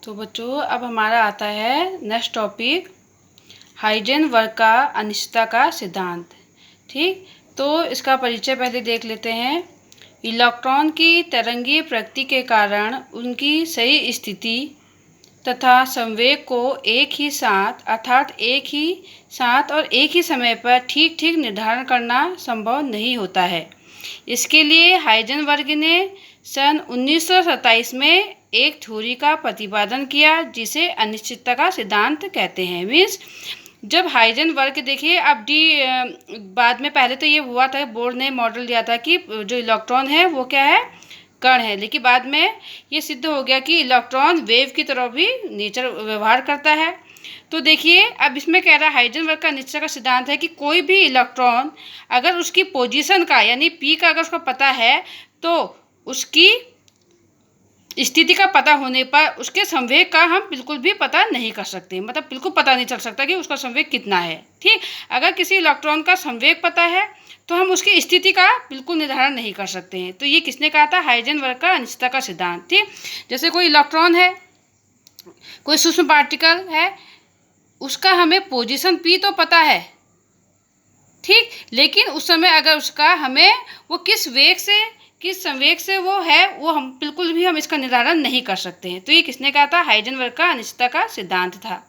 तो बच्चों अब हमारा आता है नेक्स्ट टॉपिक, हाइजेनबर्ग का अनिश्चितता का सिद्धांत। ठीक, तो इसका परिचय पहले देख लेते हैं। इलेक्ट्रॉन की तरंगीय प्रकृति के कारण उनकी सही स्थिति तथा संवेग को एक ही साथ अर्थात एक ही साथ और एक ही समय पर ठीक ठीक निर्धारण करना संभव नहीं होता है। इसके लिए हाइजेनबर्ग ने सन 1927 में एक थ्योरी का प्रतिपादन किया जिसे अनिश्चितता का सिद्धांत कहते हैं। मीन्स जब हाइजेनबर्ग देखिए अब बाद में पहले तो ये हुआ था, बोर्ड ने मॉडल दिया था कि जो इलेक्ट्रॉन है वो क्या है, कण है, लेकिन बाद में ये सिद्ध हो गया कि इलेक्ट्रॉन वेव की तरह भी नेचर व्यवहार करता है। तो देखिए अब इसमें कह रहा है हाइजेनबर्ग का अनिश्चितता का सिद्धांत है कि कोई भी इलेक्ट्रॉन अगर उसकी पोजीशन का यानी पी का अगर उसको पता है तो उसकी स्थिति का पता होने पर उसके संवेग का हम बिल्कुल भी पता नहीं कर सकते, मतलब बिल्कुल पता नहीं चल सकता कि उसका संवेग कितना है। ठीक, अगर किसी इलेक्ट्रॉन का संवेग पता है तो हम उसकी स्थिति का बिल्कुल निर्धारण नहीं कर सकते हैं। तो ये किसने कहा था, हाइजेनबर्ग का अनिश्चितता का सिद्धांत। ठीक, जैसे कोई इलेक्ट्रॉन है, कोई सूक्ष्म पार्टिकल है, उसका हमें पोजीशन पी तो पता है, ठीक, लेकिन उस समय अगर उसका हमें वो किस वेग से किस संवेग से वो है वो हम बिल्कुल भी हम इसका निर्धारण नहीं कर सकते हैं। तो ये किसने कहा था, हाइजेनबर्ग का अनिश्चितता का सिद्धांत था।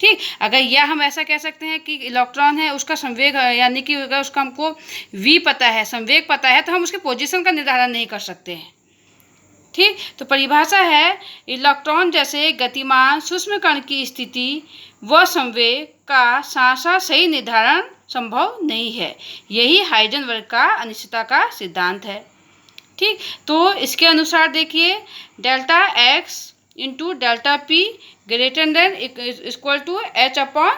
ठीक, अगर या हम ऐसा कह सकते हैं कि इलेक्ट्रॉन है उसका संवेग यानी कि अगर उसका हमको v पता है, संवेग पता है, तो हम उसके पोजीशन का निर्धारण नहीं कर सकते हैं। ठीक, तो परिभाषा है इलेक्ट्रॉन जैसे गतिमान सूक्ष्म कण की स्थिति व संवेग का साथ सही निर्धारण संभव नहीं है। यही हाइजेनबर्ग का अनिश्चितता का सिद्धांत है। ठीक, तो इसके अनुसार देखिए delta x into delta p greater than equal to h upon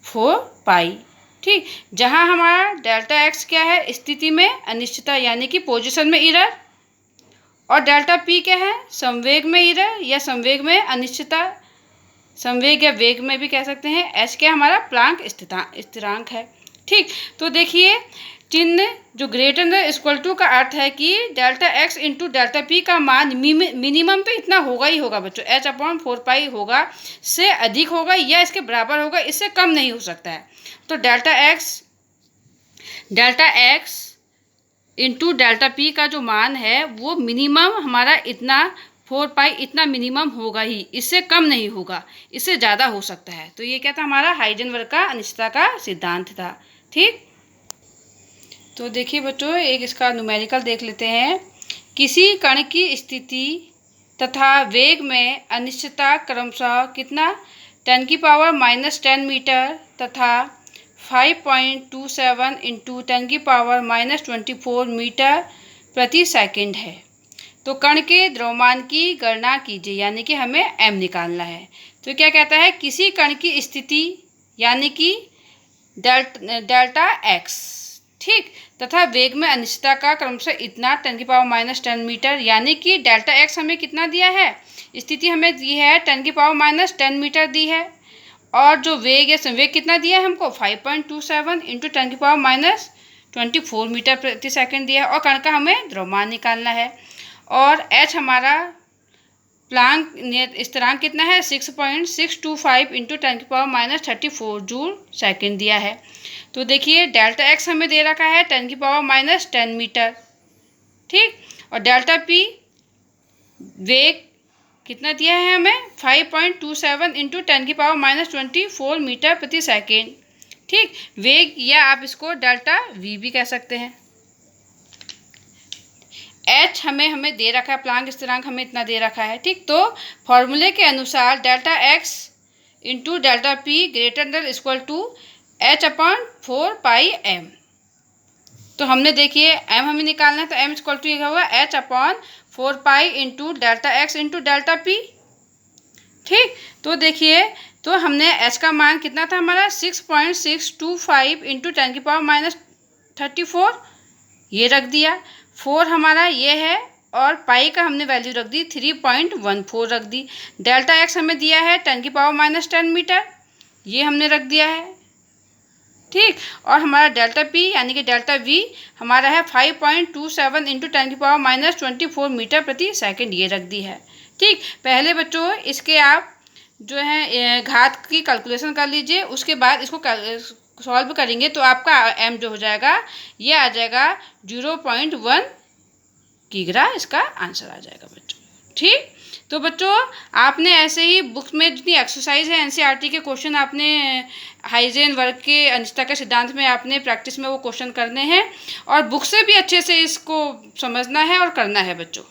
4 pi. ठीक, जहाँ हमारा डेल्टा एक्स क्या है, स्थिति में अनिश्चितता यानी कि पोजीशन में एरर, और डेल्टा पी क्या है, संवेग में एरर या संवेग में अनिश्चितता, संवेग या वेग में भी कह सकते हैं। एच क्या हमारा प्लांक स्थिरांक है। ठीक, तो देखिए चिन्ह जो ग्रेटर देन इक्वल टू का अर्थ है कि delta x into delta P का मान मिनिमम तो इतना होगा ही होगा बच्चों, एच अपॉन 4 पाई होगा, से अधिक होगा या इसके बराबर होगा, इससे कम नहीं हो सकता है। तो delta x into delta P का जो मान है वो मिनिमम हमारा इतना 4 पाई इतना मिनिमम होगा ही, इससे कम नहीं होगा, इससे ज़्यादा हो सकता है। तो ये क्या था, हमारा हाइजेनबर्ग का अनिश्चितता का सिद्धांत था। ठीक, तो देखिए बच्चों एक इसका न्यूमेरिकल देख लेते हैं। किसी कण की स्थिति तथा वेग में अनिश्चितता क्रमशः कितना 10⁻⁻10 मीटर तथा 5.27 इंटू 10⁻⁻24 मीटर प्रति सेकंड है। तो कण के द्रव्यमान की गणना कीजिए, यानी कि हमें m निकालना है। तो क्या कहता है, किसी कण की स्थिति यानी कि डेल्टा एक्स, ठीक, तथा वेग में अनिश्चितता का क्रमशः इतना 10⁻⁻10 मीटर, यानी कि डेल्टा एक्स हमें कितना दिया है, स्थिति हमें दी है 10⁻⁻10 मीटर दी है, और जो वेग या संवेग कितना दिया है हमको 5.27 इंटू 10⁻⁻24 मीटर प्रति सेकंड दिया है, और कण का हमें द्रव्यमान निकालना है। और एच हमारा प्लांक स्थिरांक कितना है 6.625 इंटू 10⁻⁻34 जूल सेकंड दिया है। तो देखिए डेल्टा एक्स हमें दे रखा है 10⁻⁻10 मीटर, ठीक, और डेल्टा पी वेग कितना दिया है हमें 5.27 इंटू 10⁻⁻24 मीटर प्रति सेकेंड। ठीक, वेग या आप इसको डेल्टा वी भी कह सकते हैं। एच हमें दे रखा है, प्लांक स्थिरांक हमें इतना दे रखा है। ठीक, तो फॉर्मूले के अनुसार delta x into delta p greater than equal to h upon 4 pi m। तो हमने देखिए m हमें निकालना है, तो m इक्वल टू ये होगा H upon 4 pi into delta x into delta P. ठीक, तो देखिए तो हमने h का मान कितना था हमारा 6.625 इंटू 10⁻⁻34 ये रख दिया, 4 हमारा ये है, और पाई का हमने वैल्यू रख दी 3.14 रख दी। डेल्टा एक्स हमें दिया है 10⁻⁻10 मीटर, ये हमने रख दिया है। ठीक, और हमारा डेल्टा पी यानी कि डेल्टा वी हमारा है 5.27 इंटू 10⁻⁻24 मीटर प्रति सेकंड, ये रख दी है। ठीक, पहले बच्चों इसके आप जो है घात की कैलकुलेशन कर लीजिए, उसके बाद इसको सॉल्व करेंगे तो आपका m जो हो जाएगा ये आ जाएगा 0.1 किग्रा, इसका आंसर आ जाएगा बच्चों। ठीक, तो बच्चों आपने ऐसे ही बुक में जितनी एक्सरसाइज है एनसीईआरटी के क्वेश्चन आपने हाइजेन वर्ग के अनिश्चितता के सिद्धांत में आपने प्रैक्टिस में वो क्वेश्चन करने हैं और बुक से भी अच्छे से इसको समझना है और करना है बच्चों।